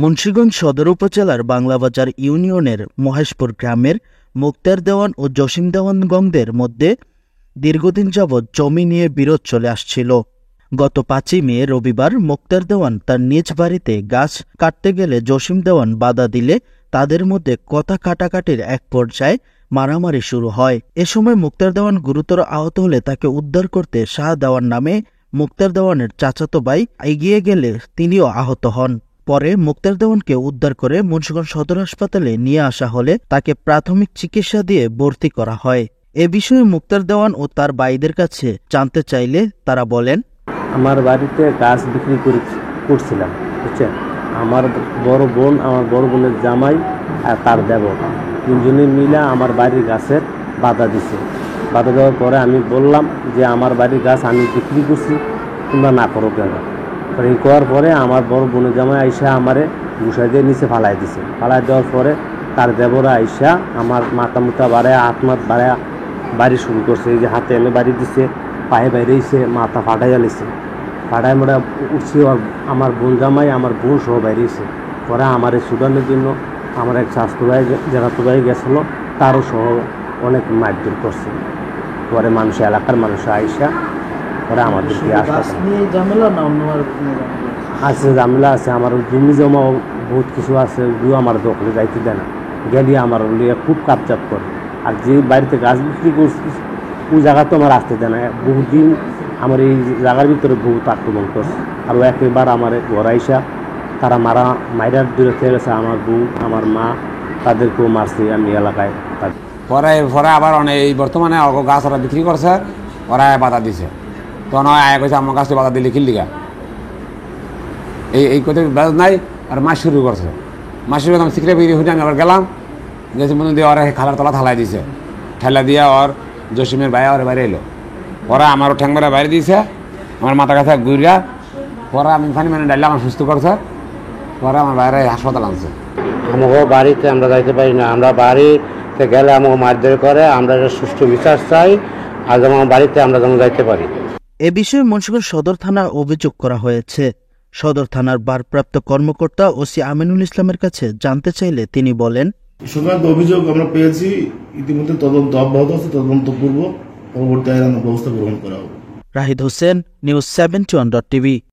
মুন্সিগঞ্জ সদর উপজেলার বাংলাবাজার ইউনিয়নের মহেশপুর গ্রামের মুক্তার দেওয়ান ও জসিম দেওয়ানগণদের মধ্যে দীর্ঘদিন যাবৎ জমি নিয়ে বিরোধ চলে আসছিল। গত ৫ই মে রবিবার মুক্তার দেওয়ান তার নিজ বাড়িতে গাছ কাটতে গেলে জসিম দেওয়ান বাধা দিলে তাদের মধ্যে কথা কাটাকাটির এক পর্যায়ে মারামারি শুরু হয়। এ সময় মুক্তার দেওয়ান গুরুতর আহত হলে তাকে উদ্ধার করতে শাহ দেওয়ান নামে মুক্তার দেওয়ানের চাচাতো ভাই এগিয়ে গেলে তিনিও আহত হন। পরে মুক্তার দেওয়ানকে উদ্ধার করে মুন্সিগঞ্জ সদর হাসপাতালে নিয়ে আসা হলে তাকে প্রাথমিক চিকিৎসা দিয়ে ভর্তি করা হয়। এ বিষয়ে মুক্তার দেওয়ান ও তার ভাইদের কাছে জানতে চাইলে তারা বলেন, আমার বাড়িতে গাছ বিক্রি করছিলাম, বুঝছেন। আমার বড় বোন, আমার বড় বোনের জামাই আর তার দেবর তিনজনে মিলে আমার বাড়ির গাছের বাধা দিছে। বাধা দেওয়ার পরে আমি বললাম যে আমার বাড়ির গাছ আমি বিক্রি করছি, তোমরা না করো কেন। এই করার পরে আমার বড় বোনের জামাই আইসা আমারে ঘুষাই দিয়ে নিচে ফালাই দিছে। ফালাই দেওয়ার পরে তার দেবরা আইসা আমার মাথা মুথা বাড়ায়, হাত মাত বাড়ায় বাড়ি শুরু করছে। এই যে হাতে এনে বাড়ি দিছে, পায়ে বাইরেছে, মাথা ফাটাইয়া নিছে। ফাটাই মোটা উঠছে, আমার বোন জামাই আমার বোন সহ বাইরেছে। পরে আমার এই সুদানের জন্য আমার এক স্বাস্থ্য ভাই জানাতো ভাই গেছিলো, তারও সহ অনেক মারধর করছে। পরে মানুষ, এলাকার মানুষ আইসা পরে আমাদেরকে আছে ঝামেলা আছে। আমার জমি জমা বহুত কিছু আছে, ওগুলো আমার দখলে যাইতে দেয় না। গেলে আমার খুব কাপচাপ করে। আর যে বাড়িতে গাছ বিক্রি করছি ওই জায়গা তো আমার আসতে দেয় না। বহুদিন আমার এই জায়গার ভিতরে বহুত আক্রমণ করছে। আর একেবার আমার ঘর আইসা তারা মাইরার দূরে থেকে গেছে। আমার বউ, আমার মা, তাদেরকেও মারছে আমি এলাকায়। পরে আবার অনেক এই বর্তমানে গাছ ওরা বিক্রি করছে, ওরা বাধা দিছে। তখন আয় কইছে আমার গাছটা বাধা দিলে কিনলিগা এই কথা নাই। আর মাছ শুরু করছে, মাছ শুরু করলাম সিকড়ে বিক্রি হয়ে আমি আবার গেলাম, গেছি মনে দিয়ে ওরা খালার তলা থালাই দিছে। ঠেলা দিয়ে ওর জসিমের ভাই ওর বাইরে এলো। পরে আমারও ঠ্যাং বেড়া বাইরে দিয়েছে, আমার মাথা কাছে ঘুরিয়া। পরে আমি ফানি মানে ডাইলে আমার সুস্থ করছে। পরে আমার বাইরে হাসপাতাল আনছে। আমাকে বাড়িতে আমরা যাইতে পারি না। আমরা বাড়িতে গেলে আমাকে মারধর করে। আমরা সুষ্ঠু বিচার চাই, আর যেমন বাড়িতে আমরা যেমন যাইতে পারি। এ বিষয়ে মুন্সিগঞ্জ সদর থানায় অভিযোগ করা হয়েছে। সদর থানার ভারপ্রাপ্ত কর্মকর্তা ওসি আমিনুল ইসলামের কাছে জানতে চাইলে তিনি বলেন, সংক্রান্ত অভিযোগ আমরা পেয়েছি, ইতিমধ্যে তদন্ত অব্যাহত আছে। তদন্ত পূর্ব পরবর্তী আইনানুগ ব্যবস্থা গ্রহণ করা হবে। Rahid Hossain, news 71.tv।